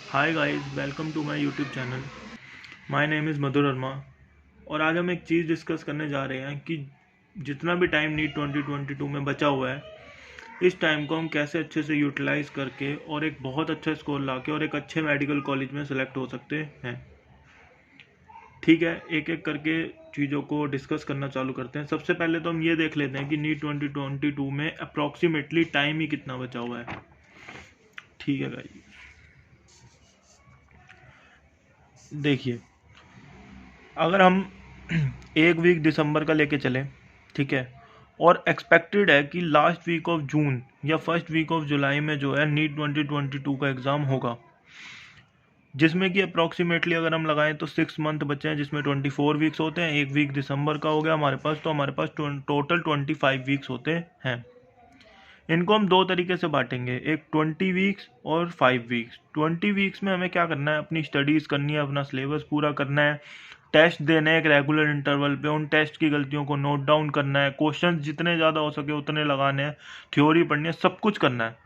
Hi guys, welcome to my YouTube channel. My name is Madhur Verma. और आज हम एक चीज़ डिस्कस करने जा रहे हैं कि जितना भी टाइम नीट 2022 में बचा हुआ है, इस टाइम को हम कैसे अच्छे से यूटिलाइज करके और एक बहुत अच्छा स्कोर लाके और एक अच्छे मेडिकल कॉलेज में सेलेक्ट हो सकते हैं। ठीक है, एक एक करके चीज़ों को डिस्कस करना चालू करते हैं। सबसे पहले तो हम ये देख लेते हैं कि नीट 2022 में अप्रॉक्सीमेटली टाइम ही कितना बचा हुआ है। ठीक है भाई, देखिए, अगर हम एक वीक दिसंबर का लेके चलें, ठीक है, और एक्सपेक्टेड है कि लास्ट वीक ऑफ जून या फर्स्ट वीक ऑफ जुलाई में जो है नीट 2022 का एग्ज़ाम होगा, जिसमें कि अप्रॉक्सीमेटली अगर हम लगाएं तो 6 मंथ बचे हैं, जिसमें 24 वीक्स होते हैं। एक वीक दिसंबर का हो गया हमारे पास, तो हमारे पास टोटल 25 वीक्स होते हैं। इनको हम दो तरीके से बांटेंगे, एक 20 वीक्स और 5 वीक्स। 20 वीक्स में हमें क्या करना है, अपनी स्टडीज़ करनी है, अपना सिलेबस पूरा करना है, टेस्ट देने हैं एक रेगुलर इंटरवल पे, उन टेस्ट की गलतियों को नोट डाउन करना है, क्वेश्चंस जितने ज़्यादा हो सके उतने लगाने हैं, थ्योरी पढ़नी है, सब कुछ करना है।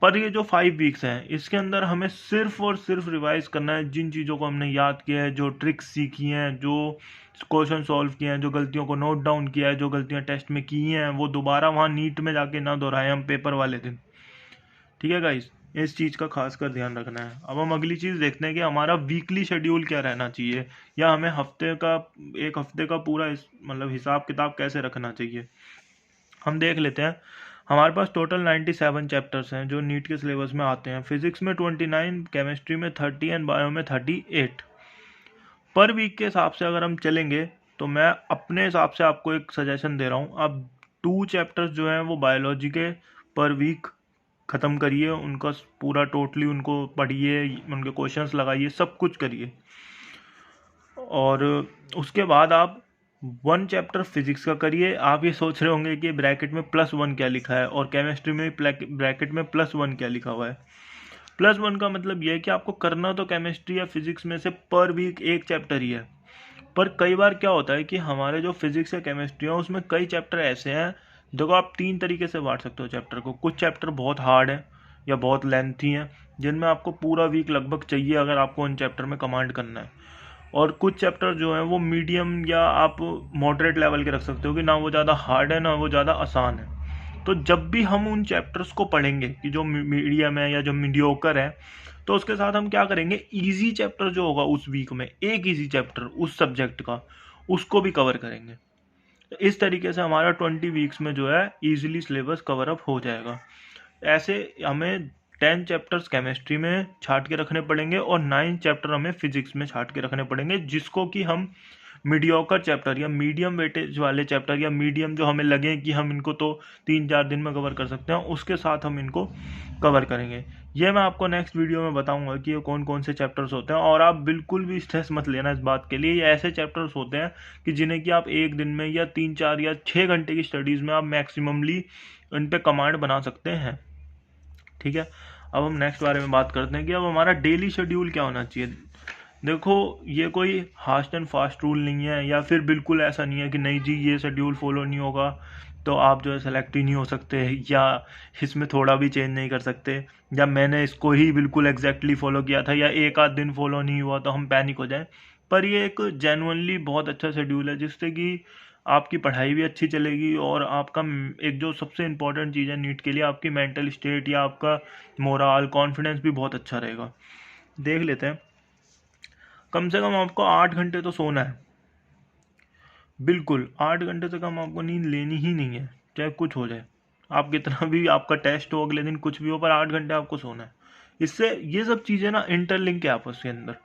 पर ये जो 5 वीक्स हैं, इसके अंदर हमें सिर्फ और सिर्फ रिवाइज करना है जिन चीज़ों को हमने याद किया है, जो ट्रिक्स सीखी हैं, जो क्वेश्चन सॉल्व किए हैं, जो गलतियों को नोट डाउन किया है, जो गलतियां टेस्ट में की हैं, वो दोबारा वहाँ नीट में जाके ना दोहराएं हम पेपर वाले दिन। ठीक है गाइस, इस चीज़ का खास कर ध्यान रखना है। अब हम अगली चीज़ देखते हैं कि हमारा वीकली शेड्यूल क्या रहना चाहिए, या हमें एक हफ्ते का पूरा मतलब हिसाब किताब कैसे रखना चाहिए। हम देख लेते हैं। हमारे पास टोटल 97 चैप्टर्स हैं जो नीट के सिलेबस में आते हैं। फिजिक्स में 29, केमिस्ट्री में 30 एंड बायो में 38। पर वीक के हिसाब से अगर हम चलेंगे तो मैं अपने हिसाब से आपको एक सजेशन दे रहा हूँ। आप 2 चैप्टर्स जो हैं वो बायोलॉजी के पर वीक ख़त्म करिए, उनका पूरा टोटली उनको पढ़िए, उनके क्वेश्चंस लगाइए, सब कुछ करिए। और उसके बाद आप 1 चैप्टर फिजिक्स का करिए। आप ये सोच रहे होंगे कि ब्रैकेट में +1 क्या लिखा है, और केमिस्ट्री में ब्रैकेट में +1 क्या लिखा हुआ है। +1 का मतलब ये है कि आपको करना तो केमिस्ट्री या फिजिक्स में से पर वीक एक चैप्टर ही है। पर कई बार क्या होता है कि हमारे जो फिजिक्स या केमिस्ट्री है उसमें कई चैप्टर ऐसे हैं। देखो, आप 3 तरीके से बांट सकते हो चैप्टर को। कुछ चैप्टर बहुत हार्ड है या बहुत लेंथी हैं, जिनमें आपको पूरा वीक लगभग चाहिए अगर आपको उन चैप्टर में कमांड करना है। और कुछ चैप्टर जो हैं वो मीडियम या आप मॉडरेट लेवल के रख सकते हो कि ना वो ज़्यादा हार्ड है ना वो ज़्यादा आसान है। तो जब भी हम उन चैप्टर्स को पढ़ेंगे कि जो मीडियम है या जो मीडियोकर है, तो उसके साथ हम क्या करेंगे, इजी चैप्टर जो होगा उस वीक में, एक इजी चैप्टर उस सब्जेक्ट का, उसको भी कवर करेंगे। तो इस तरीके से हमारा 20 वीक्स में जो है इजीली सिलेबस कवर अप हो जाएगा। ऐसे हमें 10 चैप्टर्स केमिस्ट्री में छाट के रखने पड़ेंगे और 9 चैप्टर हमें फिजिक्स में छाट के रखने पड़ेंगे, जिसको कि हम मीडियोकर चैप्टर या मीडियम वेटेज वाले चैप्टर या मीडियम जो हमें लगे कि हम इनको तो 3-4 दिन में कवर कर सकते हैं, उसके साथ हम इनको कवर करेंगे। ये मैं आपको नेक्स्ट वीडियो में बताऊंगा कि ये कौन कौन से चैप्टर्स होते हैं। और आप बिल्कुल भी स्ट्रेस मत लेना इस बात के लिए। ये ऐसे चैप्टर्स होते हैं कि जिन्हें कि आप एक दिन में या 3-4 या 6 घंटे की स्टडीज़ में आप मैक्सिममली इन पे कमांड बना सकते हैं। ठीक है, अब हम नेक्स्ट बारे में बात करते हैं कि अब हमारा डेली शेड्यूल क्या होना चाहिए। देखो, ये कोई फास्ट एंड फास्ट रूल नहीं है, या फिर बिल्कुल ऐसा नहीं है कि नहीं जी ये शेड्यूल फॉलो नहीं होगा तो आप जो है सेलेक्ट ही नहीं हो सकते, या इसमें थोड़ा भी चेंज नहीं कर सकते, या मैंने इसको ही बिल्कुल एग्जैक्टली फॉलो किया था या एक आध दिन फॉलो नहीं हुआ तो हम पैनिक हो जाएं। पर ये एक जेन्युइनली बहुत अच्छा शेड्यूल है, जिससे कि आपकी पढ़ाई भी अच्छी चलेगी और आपका एक जो सबसे इम्पोर्टेंट चीज़ है नीट के लिए, आपकी मेंटल स्टेट या आपका मोरल कॉन्फिडेंस भी बहुत अच्छा रहेगा। देख लेते हैं। कम से कम आपको 8 घंटे तो सोना है। बिल्कुल 8 घंटे से कम आपको नींद लेनी ही नहीं है, चाहे कुछ हो जाए। आप कितना भी आपका टेस्ट हो अगले दिन, कुछ भी हो, पर 8 घंटे आपको सोना है। इससे ये सब चीज़ें ना इंटरलिंक है आपस के अंदर।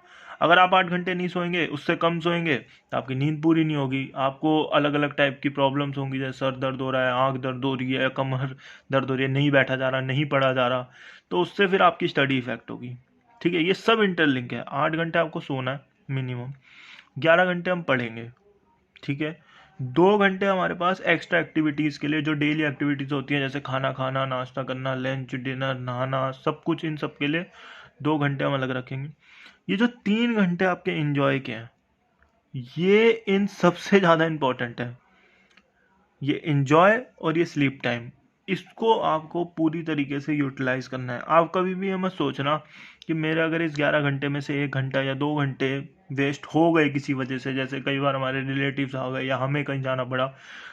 अगर आप 8 घंटे नहीं सोएंगे, उससे कम सोएंगे, तो आपकी नींद पूरी नहीं होगी, आपको अलग अलग टाइप की प्रॉब्लम्स होंगी, जैसे सर दर्द हो रहा है, आंख दर्द हो रही है, कमर दर्द हो रही है, नहीं बैठा जा रहा, नहीं पढ़ा जा रहा, तो उससे फिर आपकी स्टडी इफेक्ट होगी। ठीक है, ये सब इंटरलिंक है। 8 घंटे आपको सोना है मिनिमम, 11 घंटे हम पढ़ेंगे। ठीक है, 2 घंटे हमारे पास एक्स्ट्रा एक्टिविटीज़ के लिए, जो डेली एक्टिविटीज़ होती हैं, जैसे खाना खाना, नाश्ता करना, लंच, डिनर, नहाना, सब कुछ, इन सब के लिए 2 घंटे हम अलग रखेंगे। ये जो 3 घंटे आपके इंजॉय के हैं, ये इन सबसे ज़्यादा इम्पोर्टेंट है। ये इंजॉय और ये स्लीप टाइम, इसको आपको पूरी तरीके से यूटिलाइज करना है। आप कभी भी ये मत सोचना कि मेरे अगर इस 11 घंटे में से 1 घंटा या 2 घंटे वेस्ट हो गए किसी वजह से, जैसे कई बार हमारे रिलेटिव्स आ गए या हमें कहीं जाना पड़ा,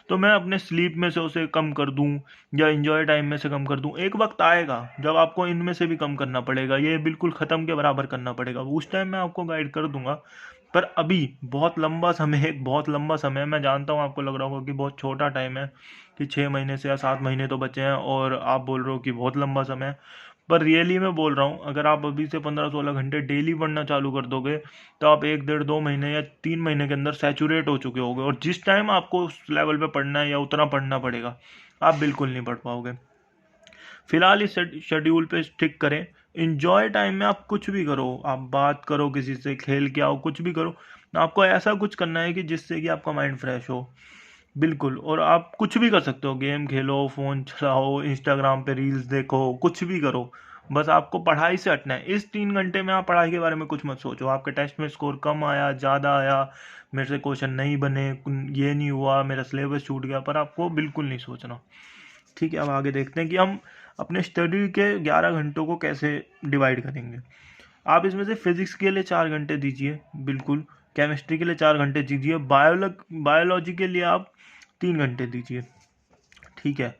तो मैं अपने स्लीप में से उसे कम कर दूं या इंजॉय टाइम में से कम कर दूं। एक वक्त आएगा जब आपको इनमें से भी कम करना पड़ेगा, ये बिल्कुल ख़त्म के बराबर करना पड़ेगा, उस टाइम मैं आपको गाइड कर दूंगा। पर अभी बहुत लंबा समय, एक बहुत लंबा समय, मैं जानता हूँ आपको लग रहा होगा कि बहुत छोटा टाइम है, कि 6 महीने से या 7 महीने तो बचे हैं, और आप बोल रहे हो कि बहुत लंबा समय है। पर रियली मैं बोल रहा हूँ, अगर आप अभी से 15-16 घंटे डेली पढ़ना चालू कर दोगे, तो आप 1 1.5 2 महीने या 3 महीने के अंदर सैचुरेट हो चुके होगे, और जिस टाइम आपको उस लेवल पे पढ़ना है या उतना पढ़ना पड़ेगा, आप बिल्कुल नहीं पढ़ पाओगे। फिलहाल इस शेड्यूल पे स्टिक करें। इंजॉय टाइम में आप कुछ भी करो, आप बात करो किसी से, खेल के आओ, कुछ भी करो। आपको ऐसा कुछ करना है कि जिससे कि आपका माइंड फ्रेश हो, बिल्कुल। और आप कुछ भी कर सकते हो, गेम खेलो, फ़ोन चलाओ, इंस्टाग्राम पे रील्स देखो, कुछ भी करो, बस आपको पढ़ाई से हटना है। इस 3 घंटे में आप पढ़ाई के बारे में कुछ मत सोचो, आपके टेस्ट में स्कोर कम आया, ज़्यादा आया, मेरे से क्वेश्चन नहीं बने, ये नहीं हुआ, मेरा सिलेबस छूट गया, पर आपको बिल्कुल नहीं सोचना। ठीक है, अब आगे देखते हैं कि हम अपने स्टडी के 11 घंटों को कैसे डिवाइड करेंगे। आप इसमें से फिजिक्स के लिए 4 घंटे दीजिए, बिल्कुल। केमिस्ट्री के लिए 4 घंटे दीजिए। बायोलॉजी के लिए आप 3 घंटे दीजिए, ठीक है।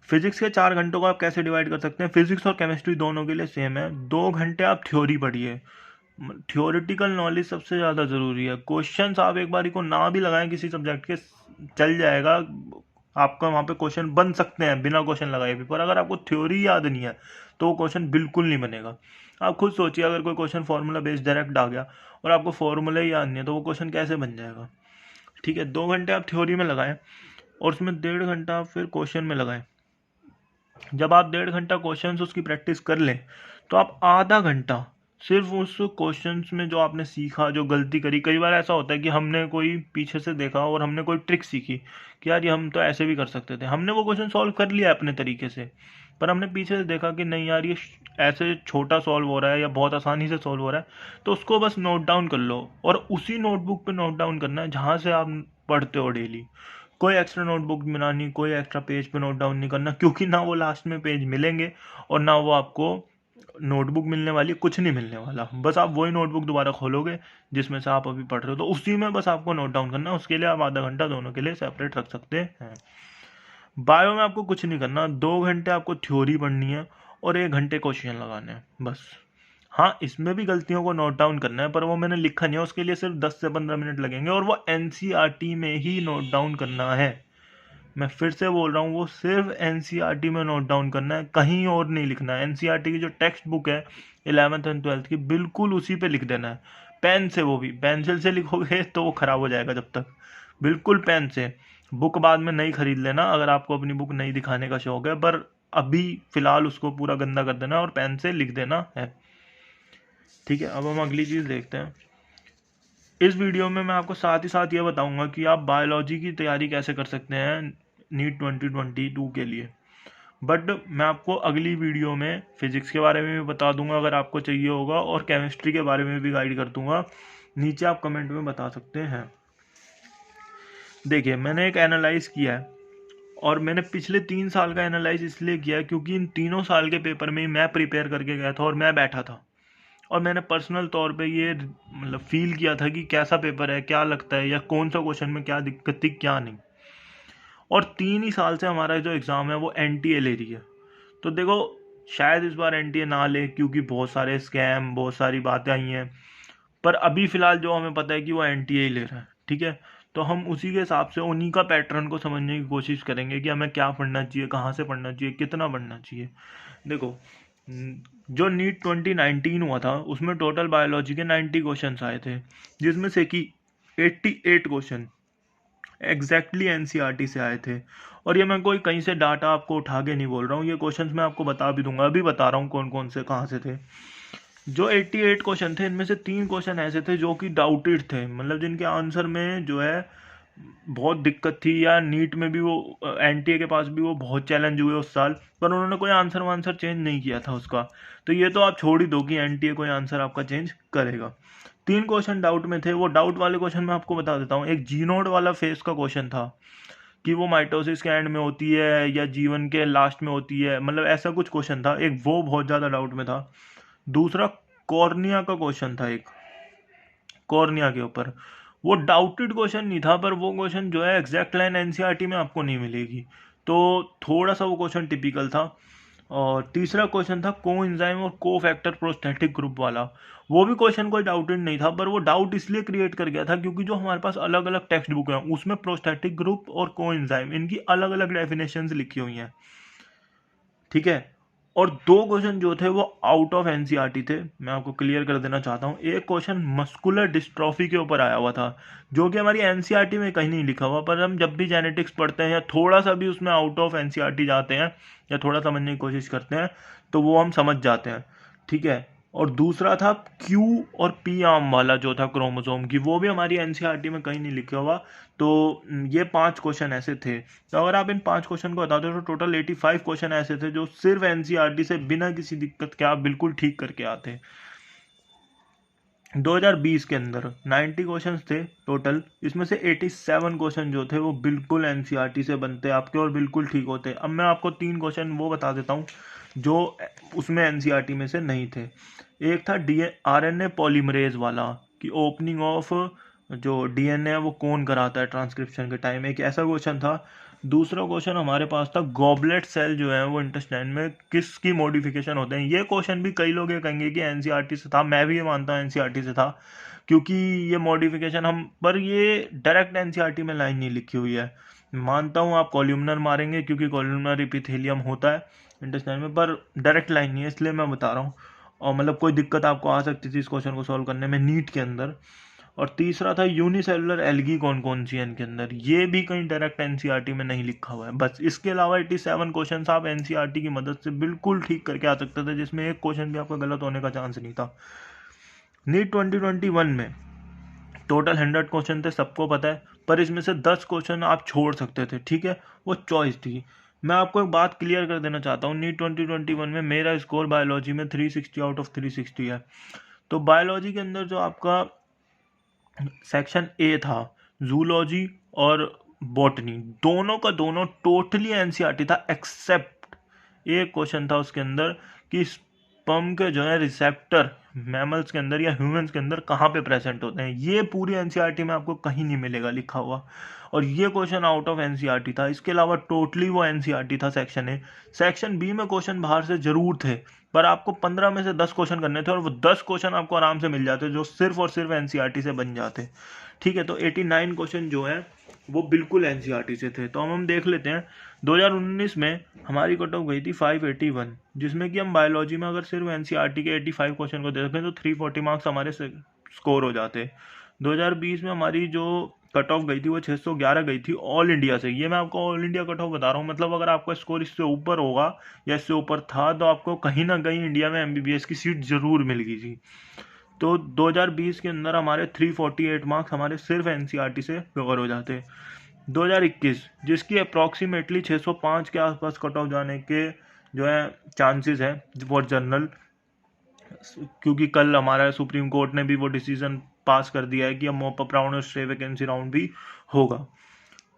फिजिक्स के 4 घंटों को आप कैसे डिवाइड कर सकते हैं? फिजिक्स और केमिस्ट्री दोनों के लिए सेम है। 2 घंटे आप थ्योरी पढ़िए। थ्योरेटिकल नॉलेज सबसे ज़्यादा ज़रूरी है। क्वेश्चंस आप एक बारी को ना भी लगाएं किसी सब्जेक्ट के, चल जाएगा, आपका वहाँ पे क्वेश्चन बन सकते हैं बिना क्वेश्चन लगाए भी, पर अगर आपको थ्योरी याद नहीं है तो वो क्वेश्चन बिल्कुल नहीं बनेगा। आप खुद सोचिए, अगर कोई क्वेश्चन फार्मूला बेस्ड डायरेक्ट आ गया और आपको फार्मूला ही याद नहीं है, तो वो क्वेश्चन कैसे बन जाएगा? ठीक है, 2 घंटे आप थ्योरी में लगाएं और उसमें 1.5 घंटा आप फिर क्वेश्चन में लगाएं। जब आप 1.5 घंटा क्वेश्चन उसकी प्रैक्टिस कर लें, तो आप आधा घंटा सिर्फ उस क्वेश्चंस में जो आपने सीखा, जो गलती करी। कई बार ऐसा होता है कि हमने कोई पीछे से देखा और हमने कोई ट्रिक सीखी कि यार ये हम तो ऐसे भी कर सकते थे, हमने वो क्वेश्चन सॉल्व कर लिया अपने तरीके से, पर हमने पीछे से देखा कि नहीं यार ये ऐसे छोटा सॉल्व हो रहा है या बहुत आसानी से सॉल्व हो रहा है, तो उसको बस नोट डाउन कर लो, और उसी नोटबुक पे नोट डाउन करना है जहाँ से आप पढ़ते हो डेली। कोई एक्स्ट्रा नोटबुक बनानी, कोई एक्स्ट्रा पेज पे नोट डाउन नहीं करना, क्योंकि ना वो लास्ट में पेज मिलेंगे और ना वो आपको नोटबुक मिलने वाली, कुछ नहीं मिलने वाला। बस आप वही नोटबुक दोबारा खोलोगे जिसमें से आप अभी पढ़ रहे हो, तो उसी में बस आपको नोट डाउन करना है। उसके लिए आप आधा घंटा दोनों के लिए सेपरेट रख सकते हैं। बायो में आपको कुछ नहीं करना, 2 घंटे आपको थ्योरी पढ़नी है और 1 घंटे क्वेश्चन लगाने हैं, बस। हाँ, इसमें भी गलतियों को नोट डाउन करना है, पर वो मैंने लिखा नहीं है, उसके लिए सिर्फ 10 से 15 मिनट लगेंगे, और वो एनसीईआरटी में ही नोट डाउन करना है। मैं फिर से बोल रहा हूँ, वो सिर्फ एनसीईआरटी में नोट डाउन करना है, कहीं और नहीं लिखना है। एनसीईआरटी की जो टेक्स्ट बुक है 11th एंड 12th की, बिल्कुल उसी पे लिख देना है। पेन से, वो भी पेंसिल से लिखोगे तो वो ख़राब हो जाएगा जब तक। बिल्कुल पेन से। बुक बाद में नई खरीद लेना अगर आपको अपनी बुक नई दिखाने का शौक है, पर अभी फ़िलहाल उसको पूरा गंदा कर देना और पेन से लिख देना है। ठीक है, अब हम अगली चीज़ देखते हैं। इस वीडियो में मैं आपको साथ ही साथ ये बताऊंगा कि आप बायोलॉजी की तैयारी कैसे कर सकते हैं नीट 2022 के लिए। बट मैं आपको अगली वीडियो में फिजिक्स के बारे में भी बता दूंगा अगर आपको चाहिए होगा, और केमिस्ट्री के बारे में भी गाइड कर दूंगा। नीचे आप कमेंट में बता सकते हैं। देखिए, मैंने एक एनालाइज किया है, और मैंने पिछले 3 साल का एनालाइज इसलिए किया है क्योंकि इन 3 साल के पेपर में ही मैं प्रिपेयर करके गया था और मैं बैठा था, और मैंने पर्सनल तौर पे ये मतलब फील किया था कि कैसा पेपर है, क्या लगता है, या कौन सा क्वेश्चन में क्या दिक्कत थी, क्या नहीं। और 3 ही साल से हमारा जो एग्ज़ाम है वो एनटीए ले रही है। तो देखो, शायद इस बार एनटीए ना ले क्योंकि बहुत सारे स्कैम, बहुत सारी बातें आई हैं, पर अभी फ़िलहाल जो हमें पता है कि वो एनटीए ही ले रहा है। ठीक है, तो हम उसी के हिसाब से उन्हीं का पैटर्न को समझने की कोशिश करेंगे कि हमें क्या पढ़ना चाहिए, कहाँ से पढ़ना चाहिए, कितना पढ़ना चाहिए। देखो, जो नीट 2019 हुआ था उसमें टोटल बायोलॉजी के 90 क्वेश्चन आए थे, जिसमें से कि 88 क्वेश्चन एग्जैक्टली एनसीईआरटी से आए थे। और ये मैं कोई कहीं से डाटा आपको उठा के नहीं बोल रहा हूँ, ये क्वेश्चंस मैं आपको बता भी दूंगा, अभी बता रहा हूँ कौन कौन से कहाँ से थे। जो 88 क्वेश्चन थे, इनमें से 3 क्वेश्चन ऐसे थे जो कि डाउटेड थे, मतलब जिनके आंसर में जो है बहुत दिक्कत थी, या नीट में भी वो एनटीए के पास भी वो बहुत चैलेंज हुए उस साल, पर उन्होंने कोई आंसर वांसर चेंज नहीं किया था उसका। तो ये तो आप छोड़ ही दो कि एनटीए कोई आंसर आपका चेंज करेगा। 3 क्वेश्चन डाउट में थे। वो डाउट वाले क्वेश्चन मैं आपको बता देता हूँ। एक जी नोड वाला फेस का क्वेश्चन था, कि वो माइटोसिस के एंड में होती है या जीवन के लास्ट में होती है, मतलब ऐसा कुछ क्वेश्चन था एक, वो बहुत ज़्यादा डाउट में था। दूसरा कॉर्निया का क्वेश्चन था एक, कॉर्निया के ऊपर, वो डाउटेड क्वेश्चन नहीं था, पर वो क्वेश्चन जो है एग्जैक्ट लाइन एनसीईआरटी में आपको नहीं मिलेगी, तो थोड़ा सा वो क्वेश्चन टिपिकल था। और तीसरा क्वेश्चन था को एंजाइम और को फैक्टर प्रोस्थेटिक ग्रुप वाला, वो भी क्वेश्चन कोई डाउटेड नहीं था, पर वो डाउट इसलिए क्रिएट कर गया था क्योंकि जो हमारे पास अलग अलग टेक्स्ट बुक हैं उसमें प्रोस्थेटिक ग्रुप और को एंजाइम इनकी अलग अलग डेफिनेशंस लिखी हुई हैं, ठीक है। और दो क्वेश्चन जो थे वो आउट ऑफ एनसीईआरटी थे, मैं आपको क्लियर कर देना चाहता हूँ। एक क्वेश्चन मस्कुलर डिस्ट्रॉफी के ऊपर आया हुआ था, जो कि हमारी एनसीईआरटी में कहीं नहीं लिखा हुआ, पर हम जब भी जेनेटिक्स पढ़ते हैं या थोड़ा सा भी उसमें आउट ऑफ एनसीईआरटी जाते हैं या थोड़ा समझने की कोशिश करते हैं तो वो हम समझ जाते हैं, ठीक है। और दूसरा था क्यू और पी आर्म वाला जो था क्रोमोसोम की, वो भी हमारी एनसीईआरटी में कहीं नहीं लिखा हुआ। तो ये 5 क्वेश्चन ऐसे थे, तो अगर आप इन 5 क्वेश्चन को बताते हो तो टोटल 85 क्वेश्चन ऐसे थे जो सिर्फ एनसीईआरटी से बिना किसी दिक्कत के आप बिल्कुल ठीक करके आते। 2020 के अंदर 90 क्वेश्चंस थे टोटल, इसमें से 87 क्वेश्चन जो थे वो बिल्कुल एनसीईआरटी से बनते आपके और बिल्कुल ठीक होते। अब मैं आपको 3 क्वेश्चन वो बता देता हूँ जो उसमें एनसीईआरटी में से नहीं थे। एक था आरएनए पॉलीमरेज वाला, कि ओपनिंग ऑफ जो डीएनए है वो कौन कराता है ट्रांसक्रिप्शन के टाइम, एक ऐसा क्वेश्चन था। दूसरा क्वेश्चन हमारे पास था गॉबलेट सेल जो है वो इंटेस्टाइन में किसकी मॉडिफिकेशन होते हैं। ये क्वेश्चन भी कई लोग ये कहेंगे कि एनसीईआरटी से था, मैं भी ये मानता हूँ एनसीईआरटी से था, क्योंकि ये मॉडिफिकेशन हम, पर ये डायरेक्ट एनसीईआरटी में लाइन नहीं लिखी हुई है। मानता हूँ आप कॉल्यूमनर मारेंगे क्योंकि कॉल्यूमनर एपिथेलियम होता है इंटेस्टाइन में, पर डायरेक्ट लाइन नहीं है, इसलिए मैं बता रहा हूँ। और मतलब कोई दिक्कत आपको आ सकती थी इस क्वेश्चन को सॉल्व करने में नीट के अंदर। और तीसरा था यूनिसेलुलर एल्गी कौन कौन सी है इनके अंदर, ये भी कहीं डायरेक्ट एनसीईआरटी में नहीं लिखा हुआ है। बस इसके अलावा 87 क्वेश्चन आप एनसीईआरटी की मदद से बिल्कुल ठीक करके आ सकते थे, जिसमें एक क्वेश्चन भी आपका गलत होने का चांस नहीं था। नीट 2021 में टोटल 100 क्वेश्चन थे, सबको पता है, पर इसमें से 10 क्वेश्चन आप छोड़ सकते थे, ठीक है, वो चॉइस थी। मैं आपको एक बात क्लियर कर देना चाहता हूँ, नीट 2021 में मेरा स्कोर बायोलॉजी में 360 आउट ऑफ 360 है। तो बायोलॉजी के अंदर जो आपका सेक्शन ए था जूलॉजी और बॉटनी, दोनों का दोनों टोटली एनसीईआरटी था, एक्सेप्ट एक क्वेश्चन था उसके अंदर कि स्पर्म के जो है रिसेप्टर मैमल्स के अंदर या ह्यूमंस के अंदर कहाँ पे प्रेजेंट होते हैं, ये पूरी एनसीईआरटी में आपको कहीं नहीं मिलेगा लिखा हुआ, और ये क्वेश्चन आउट ऑफ एनसीईआरटी था। इसके अलावा टोटली वो एनसीईआरटी था सेक्शन ए। सेक्शन बी में क्वेश्चन बाहर से जरूर थे, पर आपको 15 में से 10 क्वेश्चन करने थे और वो 10 क्वेश्चन आपको आराम से मिल जाते जो सिर्फ और सिर्फ एनसीईआरटी से बन जाते, ठीक है। तो 89 क्वेश्चन जो है वो बिल्कुल एनसीईआरटी से थे। तो हम देख लेते हैं 2019 में हमारी कट ऑफ गई थी 581, जिसमें कि हम बायोलॉजी में अगर सिर्फ एनसीईआरटी के 85 क्वेश्चन को देखें तो 340 मार्क्स हमारे स्कोर हो जाते। 2020 में हमारी जो कट ऑफ गई थी वो 611 गई थी ऑल इंडिया से। ये मैं आपको ऑल इंडिया कट ऑफ बता रहा हूँ, मतलब अगर आपका स्कोर इससे ऊपर होगा या इससे ऊपर था तो आपको कहीं ना कहीं इंडिया में एमबीबीएस की सीट जरूर मिल गई थी। तो 2020 के अंदर हमारे 348 मार्क्स हमारे सिर्फ एनसीईआरटी से कवर हो जाते। 2021 जिसकी अप्रॉक्सीमेटली 605 के आसपास कट ऑफ जाने के जो है चांसेस है फॉर जनरल, क्योंकि कल हमारा सुप्रीम कोर्ट ने भी वो डिसीजन पास कर दिया है कि अब मॉप अप राउंड और स्टे वैकेंसी राउंड भी होगा।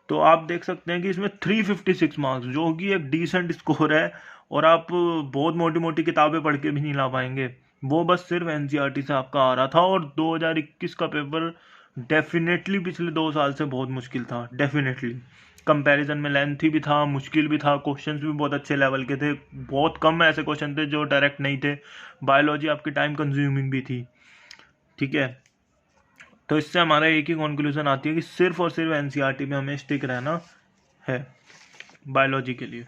तो आप देख सकते हैं कि इसमें 356 मार्क्स जो कि एक डिसेंट स्कोर है, और आप बहुत मोटी मोटी किताबें पढ़ के भी नहीं ला पाएंगे, वो बस सिर्फ एनसीईआरटी से आपका आ रहा था। और 2021 का पेपर डेफिनेटली पिछले 2 साल से बहुत मुश्किल था, डेफिनेटली कंपैरिजन में लेंथी भी था, मुश्किल भी था, क्वेश्चंस भी बहुत अच्छे लेवल के थे, बहुत कम ऐसे क्वेश्चन थे जो डायरेक्ट नहीं थे। बायोलॉजी आपकी टाइम कंज्यूमिंग भी थी, ठीक है। तो इससे हमारा एक ही कंक्लूजन आती है कि सिर्फ और सिर्फ एनसीईआरटी में हमें स्टिक रहना है बायोलॉजी के लिए।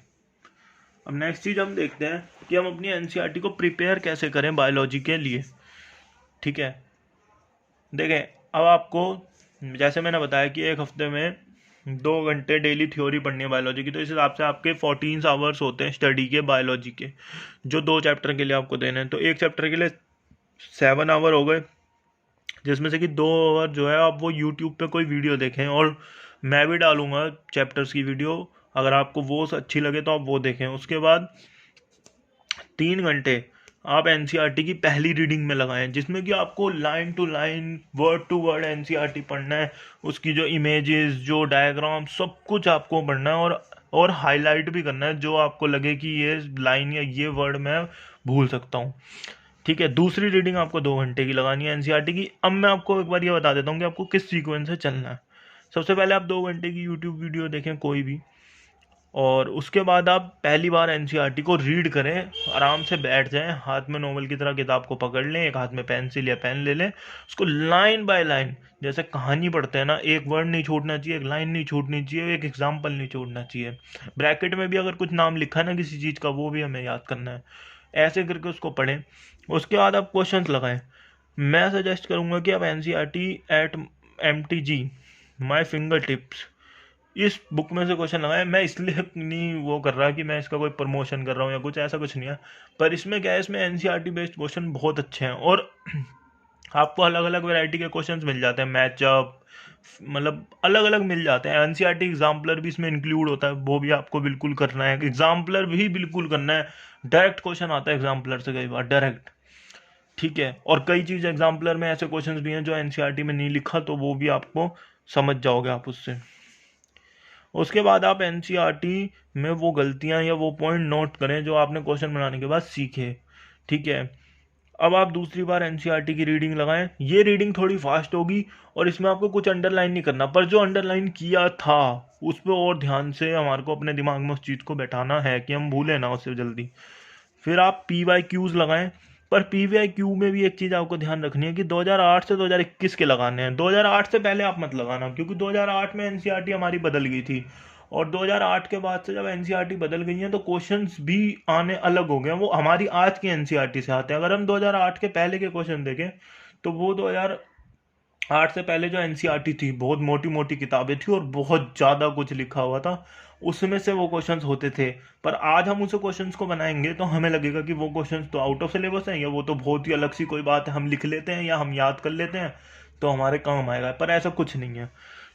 अब नेक्स्ट चीज़ हम देखते हैं कि हम अपनी एनसीईआरटी को प्रिपेयर कैसे करें बायोलॉजी के लिए, ठीक है। देखें, अब आपको जैसे मैंने बताया कि एक हफ्ते में 2 घंटे डेली थ्योरी पढ़नी है बायोलॉजी की, तो इस हिसाब से आपके 14 आवर्स होते हैं स्टडी के बायोलॉजी के, जो 2 चैप्टर के लिए आपको देने हैं। तो एक चैप्टर के लिए 7 आवर हो गए, जिसमें से कि 2 आवर जो है आप वो यूट्यूब पे कोई वीडियो देखें, और मैं भी डालूंगा चैप्टर्स की वीडियो, अगर आपको वो अच्छी लगे तो आप वो देखें। उसके बाद 3 घंटे आप एनसीईआरटी की पहली रीडिंग में लगाएं, जिसमें कि आपको line to line word to word NCERT पढ़ना है। उसकी जो इमेजेस, जो डायग्राम, सब कुछ आपको पढ़ना है और हाईलाइट भी करना है जो आपको लगे कि ये लाइन या ये वर्ड मैं भूल सकता हूँ। ठीक है, दूसरी रीडिंग आपको 2 घंटे की लगानी है एनसीईआरटी की। अब मैं आपको एक बार ये बता देता हूँ कि आपको किस सीक्वेंस से चलना है। सबसे पहले आप 2 घंटे की यूट्यूब वीडियो देखें कोई भी, और उसके बाद आप पहली बार एनसीईआरटी को रीड करें, आराम से बैठ जाएं, हाथ में नोवेल की तरह किताब को पकड़ लें, एक हाथ में पेंसिल या पेन ले लें, उसको लाइन बाय लाइन जैसे कहानी पढ़ते हैं ना, एक वर्ड नहीं छोड़ना चाहिए, एक लाइन नहीं छोड़नी चाहिए, एक एग्जाम्पल नहीं छोड़ना चाहिए। ब्रैकेट में भी अगर कुछ नाम लिखा है ना किसी चीज़ का, वो भी हमें याद करना है। ऐसे करके उसको पढ़ें। उसके बाद आप क्वेश्चंस लगाएं। मैं सजेस्ट करूंगा कि आप NCERT eight MTG my finger tips इस बुक में से क्वेश्चन लगाए। मैं इसलिए नहीं वो कर रहा कि मैं इसका कोई प्रमोशन कर रहा हूँ या कुछ, ऐसा कुछ नहीं है। पर इसमें क्या है, इसमें एनसीईआरटी बेस्ड क्वेश्चन बहुत अच्छे हैं और आपको अलग अलग वैरायटी के क्वेश्चंस मिल जाते हैं, मैचअप, मतलब अलग अलग मिल जाते हैं। एनसीईआरटी एग्जाम्पलर भी इसमें इंक्लूड होता है, वो भी आपको बिल्कुल करना है, एग्जाम्पलर भी बिल्कुल करना है। डायरेक्ट क्वेश्चन आता है एग्जाम्पलर से कई बार डायरेक्ट। ठीक है, और कई चीज़ एग्जाम्पलर में ऐसे क्वेश्चंस भी हैं जो एनसीईआरटी में नहीं लिखा, तो वो भी आपको समझ जाओगे आप उससे। उसके बाद आप एनसीईआरटी में वो गलतियां या वो पॉइंट नोट करें जो आपने क्वेश्चन बनाने के बाद सीखे। ठीक है, अब आप दूसरी बार एनसीईआरटी की रीडिंग लगाएं। ये रीडिंग थोड़ी फास्ट होगी और इसमें आपको कुछ अंडरलाइन नहीं करना, पर जो अंडरलाइन किया था उस पर और ध्यान से हमारे को अपने दिमाग में उस चीज़ को बैठाना है कि हम भूलें ना उससे जल्दी। फिर आप PYQs लगाएं। पर PYQ में भी एक चीज़ आपको ध्यान रखनी है कि 2008 से 2021 के लगाने हैं। 2008 से पहले आप मत लगाना, क्योंकि 2008 में एनसीईआरटी हमारी बदल गई थी, और 2008 के बाद से जब एनसीईआरटी बदल गई है तो क्वेश्चंस भी आने अलग हो गए हैं। वो हमारी आज की एनसीईआरटी से आते हैं। अगर हम 2008 के पहले के क्वेश्चन देखें तो वो 2008 से पहले जो एनसीईआरटी थी, बहुत मोटी मोटी किताबें थी और बहुत ज़्यादा कुछ लिखा हुआ था, उसमें से वो क्वेश्चंस होते थे। पर आज हम उस क्वेश्चंस को बनाएंगे तो हमें लगेगा कि वो क्वेश्चंस तो आउट ऑफ सिलेबस हैं, या वो तो बहुत ही अलग सी कोई बात है, हम लिख लेते हैं या हम याद कर लेते हैं तो हमारे काम आएगा। पर ऐसा कुछ नहीं है।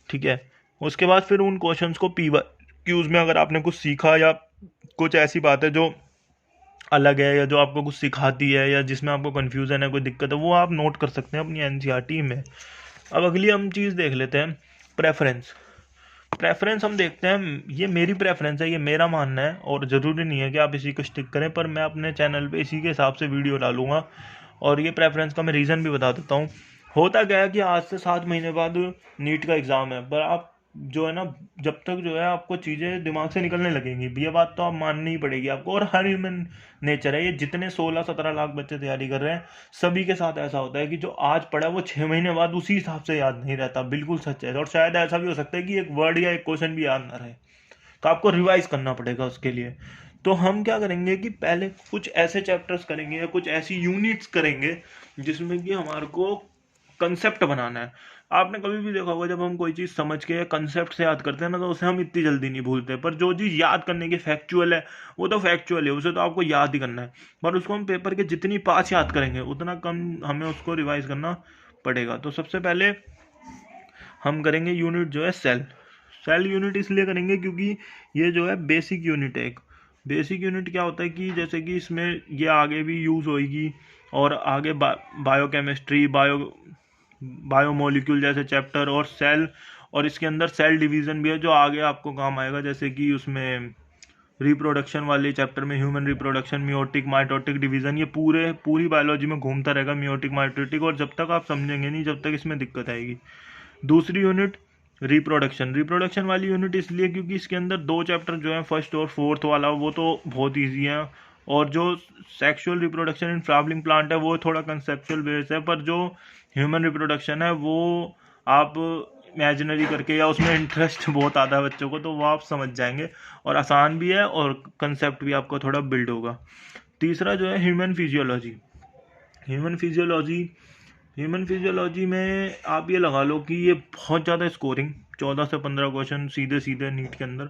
ठीक है, उसके बाद फिर उन क्वेश्चंस को PYQs में अगर आपने कुछ सीखा या कुछ ऐसी बात है जो अलग है या जो आपको कुछ सिखाती है या जिसमें आपको कन्फ्यूज़न है, कोई दिक्कत है, वो आप नोट कर सकते हैं अपनी एनसीईआरटी में। अब अगली हम चीज़ देख लेते हैं, प्रेफरेंस। प्रेफरेंस हम देखते हैं, ये मेरी प्रेफरेंस है, ये मेरा मानना है, और ज़रूरी नहीं है कि आप इसी को स्टिक करें, पर मैं अपने चैनल पे इसी के हिसाब से वीडियो डालूंगा। और ये प्रेफरेंस का मैं रीज़न भी बता देता हूँ। होता क्या है कि आज से 7 महीने बाद नीट का एग्ज़ाम है, पर आप जो है ना, जब तक जो है आपको चीज़ें दिमाग से निकलने लगेंगी, ये बात तो आप माननी ही पड़ेगी आपको, और हर ह्यूमन नेचर है ये। जितने 16-17 लाख बच्चे तैयारी कर रहे हैं, सभी के साथ ऐसा होता है कि जो आज पढ़ा वो 6 महीने बाद उसी हिसाब से याद नहीं रहता। बिल्कुल सच है। और शायद ऐसा भी हो सकता है कि एक वर्ड या एक क्वेश्चन भी याद ना रहे, तो आपको रिवाइज करना पड़ेगा उसके लिए। तो हम क्या करेंगे कि पहले कुछ ऐसे चैप्टर्स करेंगे या कुछ ऐसी यूनिट्स करेंगे जिसमें कि हमारे को कंसेप्ट बनाना है। आपने कभी भी देखा होगा, जब हम कोई चीज़ समझ के कंसेप्ट से याद करते हैं ना, तो उसे हम इतनी जल्दी नहीं भूलते। पर जो चीज़ याद करने की फैक्चुअल है, वो तो फैक्चुअल है, उसे तो आपको याद ही करना है। पर उसको हम पेपर के जितनी पास याद करेंगे उतना कम हमें उसको रिवाइज करना पड़ेगा। तो सबसे पहले हम करेंगे यूनिट जो है सेल। सेल यूनिट इसलिए करेंगे क्योंकि ये जो है बेसिक यूनिट है। एक बेसिक यूनिट क्या होता है कि जैसे कि इसमें ये आगे भी यूज़ होएगी, और आगे बायोकेमिस्ट्री, बायोमोलिक्यूल जैसे चैप्टर, और सेल, और इसके अंदर सेल डिवीज़न भी है जो आगे आपको काम आएगा। जैसे कि उसमें रिप्रोडक्शन वाले चैप्टर में human reproduction, meiotic, mitotic division, ये पूरी बायोलॉजी में घूमता रहेगा मियोटिक, माइटोटिक, और जब तक आप समझेंगे नहीं, जब तक इसमें दिक्कत आएगी। दूसरी यूनिट रिप्रोडक्शन वाली यूनिट इसलिए क्योंकि इसके अंदर 2 चैप्टर जो हैं, फर्स्ट और फोर्थ वाला, वो तो बहुत ईजी है, और जो sexual reproduction in flowering plant है वो थोड़ा कंसेप्चुअल बेस है। पर जो ह्यूमन रिप्रोडक्शन है वो आप इमेजिनरी करके, या उसमें इंटरेस्ट बहुत आता है बच्चों को, तो वो आप समझ जाएंगे, और आसान भी है और कंसेप्ट भी आपको थोड़ा बिल्ड होगा। तीसरा जो है ह्यूमन फिजियोलॉजी। ह्यूमन फिजियोलॉजी में आप ये लगा लो कि ये बहुत ज़्यादा स्कोरिंग, 14 से 15 क्वेश्चन सीधे सीधे नीट के अंदर,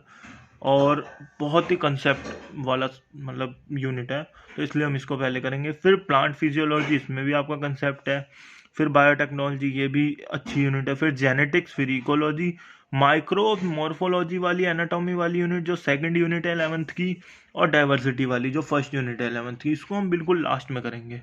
और बहुत ही कंसेप्ट वाला मतलब यूनिट है, तो इसलिए हम इसको पहले करेंगे। फिर प्लांट फिजियोलॉजी, इसमें भी आपका कंसेप्ट है। फिर बायोटेक्नोलॉजी, ये भी अच्छी यूनिट है। फिर जेनेटिक्स, फिर इकोलॉजी, माइक्रो मॉर्फोलॉजी वाली एनाटॉमी वाली यूनिट जो सेकंड यूनिट है 11th की, और डाइवर्सिटी वाली जो फर्स्ट यूनिट है 11th की, इसको हम बिल्कुल लास्ट में करेंगे,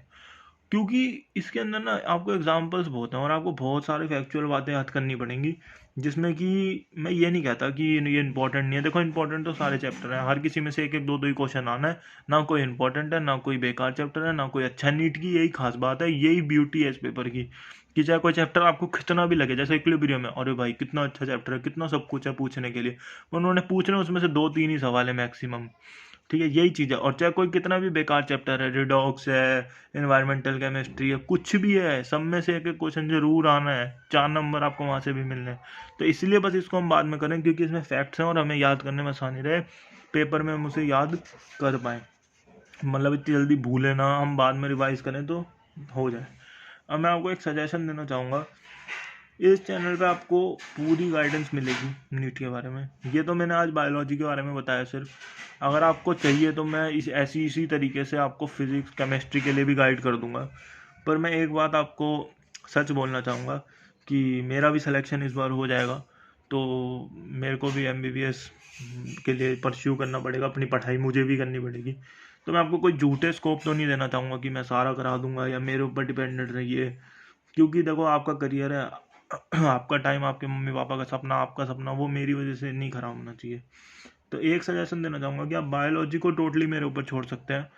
क्योंकि इसके अंदर ना आपको एग्जांपल्स बहुत हैं और आपको बहुत सारे फैक्चुअल बातें याद करनी पड़ेंगी, जिसमें कि मैं ये नहीं कहता कि ये इंपॉर्टेंट नहीं है। देखो इंपॉर्टेंट तो सारे चैप्टर हैं, हर किसी में से एक एक दो दो ही क्वेश्चन आना है, ना कोई इंपॉर्टेंट है ना कोई बेकार चैप्टर है ना कोई अच्छा। नीट की यही खास बात है, यही ब्यूटी है इस पेपर की, कि चाहे कोई चैप्टर आपको कितना भी लगे, जैसे इक्विलिब्रियम है, अरे भाई कितना अच्छा चैप्टर है, कितना सब कुछ है पूछने के लिए, उन्होंने पूछना उसमें से 2-3 ही सवाल है मैक्सिमम, ठीक है, यही चीज़ है। और चाहे कोई कितना भी बेकार चैप्टर है, रिडॉक्स है, एनवायरमेंटल केमिस्ट्री है, कुछ भी है, सब में से एक एक क्वेश्चन जरूर आना है, 4 नंबर आपको वहाँ से भी मिलने हैं। तो इसलिए बस इसको हम बाद में करें, क्योंकि इसमें फैक्ट्स हैं और हमें याद करने में आसानी रहे, पेपर में हम उसे याद कर पाएँ, मतलब इतनी जल्दी भूले ना, हम बाद में रिवाइज करें तो हो जाए। अब मैं आपको एक सजेशन देना चाहूँगा, इस चैनल पे आपको पूरी गाइडेंस मिलेगी नीट के बारे में। ये तो मैंने आज बायोलॉजी के बारे में बताया सिर्फ, अगर आपको चाहिए तो मैं इसी तरीके से आपको फिजिक्स केमिस्ट्री के लिए भी गाइड कर दूंगा। पर मैं एक बात आपको सच बोलना चाहूँगा कि मेरा भी सिलेक्शन इस बार हो जाएगा, तो मेरे को भी MBBS के लिए परस्यू करना पड़ेगा, अपनी पढ़ाई मुझे भी करनी पड़ेगी। तो मैं आपको कोई झूठे स्कोप तो नहीं देना चाहूँगा कि मैं सारा करा दूंगा या मेरे ऊपर डिपेंडेंट रहिए, क्योंकि देखो आपका करियर है, आपका टाइम, आपके मम्मी पापा का सपना, आपका सपना, वो मेरी वजह से नहीं खराब होना चाहिए। तो एक सजेशन देना चाहूँगा कि आप बायोलॉजी को टोटली मेरे ऊपर छोड़ सकते हैं,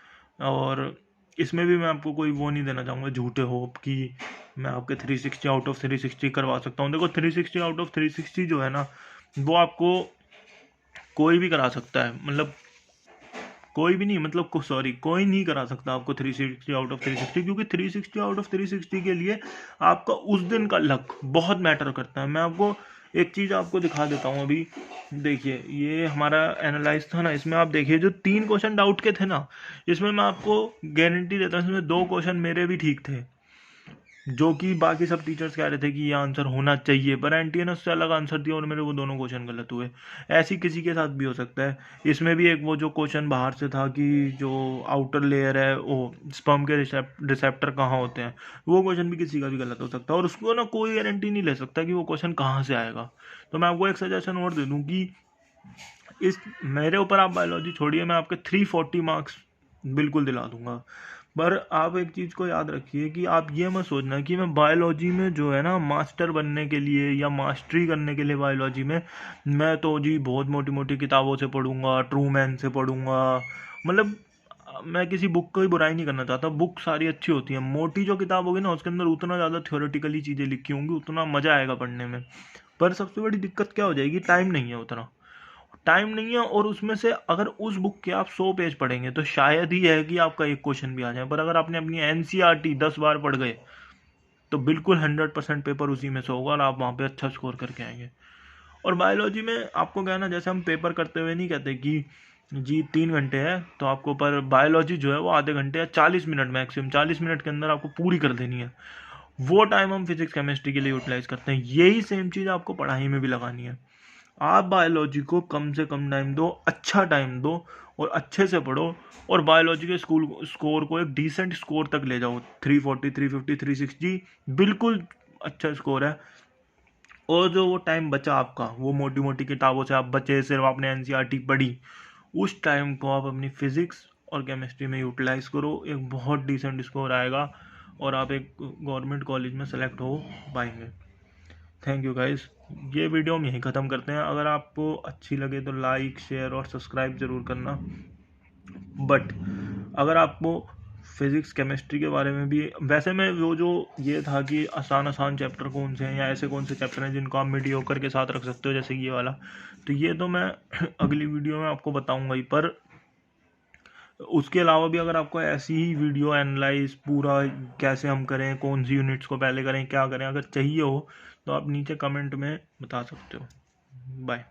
और इसमें भी मैं आपको कोई वो नहीं देना चाहूँगा झूठे होप कि मैं आपके 360 आउट ऑफ 360 करवा सकता हूँ। देखो 360 आउट ऑफ 360 जो है ना, वो आपको कोई भी करा सकता है, मतलब कोई भी नहीं, मतलब सॉरी, कोई नहीं करा सकता आपको 360 आउट ऑफ 360, क्योंकि 360 आउट ऑफ 360 के लिए आपका उस दिन का लक बहुत मैटर करता है। मैं आपको एक चीज़ आपको दिखा देता हूँ अभी, देखिए ये हमारा एनालाइज था ना, इसमें आप देखिए जो 3 क्वेश्चन डाउट के थे ना, इसमें मैं आपको गारंटी देता हूँ इसमें 2 क्वेश्चन मेरे भी ठीक थे, जो कि बाकी सब टीचर्स कह रहे थे कि ये आंसर होना चाहिए, पर एनटीए ने उससे अलग आंसर दिया और मेरे वो दोनों क्वेश्चन गलत हुए। ऐसी किसी के साथ भी हो सकता है। इसमें भी एक वो जो क्वेश्चन बाहर से था कि जो आउटर लेयर है वो स्पर्म के रिसेप्टर कहाँ होते हैं, वो क्वेश्चन भी किसी का भी गलत हो सकता है, और उसको ना कोई गारंटी नहीं ले सकता कि वो क्वेश्चन कहाँ से आएगा। तो मैं आपको एक सजेशन और दे दूँ कि इस मेरे ऊपर आप बायोलॉजी छोड़िए, मैं आपके 340 मार्क्स बिल्कुल दिला दूंगा। पर आप एक चीज़ को याद रखिए कि आप ये मत सोचना कि मैं बायोलॉजी में जो है ना मास्टर बनने के लिए या मास्टरी करने के लिए बायोलॉजी में मैं तो जी बहुत मोटी मोटी किताबों से पढ़ूंगा, ट्रूमैन से पढ़ूंगा, मतलब मैं किसी बुक को ही बुराई नहीं करना चाहता, बुक सारी अच्छी होती है, मोटी जो किताब होगी ना उसके अंदर उतना ज़्यादा थ्योरेटिकली चीज़ें लिखी होंगी, उतना मज़ा आएगा पढ़ने में। पर सबसे बड़ी दिक्कत क्या हो जाएगी, टाइम नहीं है, उतना टाइम नहीं है। और उसमें से अगर उस बुक के आप 100 पेज पढ़ेंगे तो शायद ही है कि आपका एक क्वेश्चन भी आ जाए, पर अगर आपने अपनी NCERT 10 बार पढ़ गए तो बिल्कुल 100% पेपर उसी में से होगा और आप वहाँ पे अच्छा स्कोर करके आएंगे। और बायोलॉजी में आपको क्या है ना, जैसे हम पेपर करते हुए नहीं कहते कि जी 3 घंटे है तो आपको, पर बायोलॉजी जो है वो आधे घंटे या 40 मिनट, मैक्सिमम 40 मिनट के अंदर आपको पूरी कर देनी है। वो टाइम हम फिजिक्स केमिस्ट्री के लिए यूटिलाइज करते हैं, यही सेम चीज़ आपको पढ़ाई में भी लगानी है। आप बायोलॉजी को कम से कम टाइम दो, अच्छा टाइम दो और अच्छे से पढ़ो, और बायोलॉजी के स्कोर को एक डिसेंट स्कोर तक ले जाओ, 340 350 360 बिल्कुल अच्छा स्कोर है। और जो वो टाइम बचा आपका, वो मोटी मोटी किताबों से आप बचे, सिर्फ आपने NCERT पढ़ी, उस टाइम को आप अपनी फिजिक्स और केमिस्ट्री में यूटिलाइज करो, एक बहुत डिसेंट स्कोर आएगा और आप एक गवर्नमेंट कॉलेज में सेलेक्ट हो पाएंगे। थैंक यू गाइस, ये वीडियो हम यहीं ख़त्म करते हैं। अगर आपको अच्छी लगे तो लाइक शेयर और सब्सक्राइब ज़रूर करना। बट अगर आपको फिज़िक्स केमिस्ट्री के बारे में भी, वैसे में वो जो ये था कि आसान चैप्टर कौन से हैं या ऐसे कौन से चैप्टर हैं जिनको आप मीडियोकर के साथ रख सकते हो जैसे ये वाला, तो ये तो मैं अगली वीडियो में आपको बताऊंगा ही। पर उसके अलावा भी अगर आपको ऐसी ही वीडियो एनालाइज पूरा कैसे हम करें, कौन सी यूनिट्स को पहले करें, क्या करें, अगर चाहिए हो तो आप नीचे कमेंट में बता सकते हो। बाय।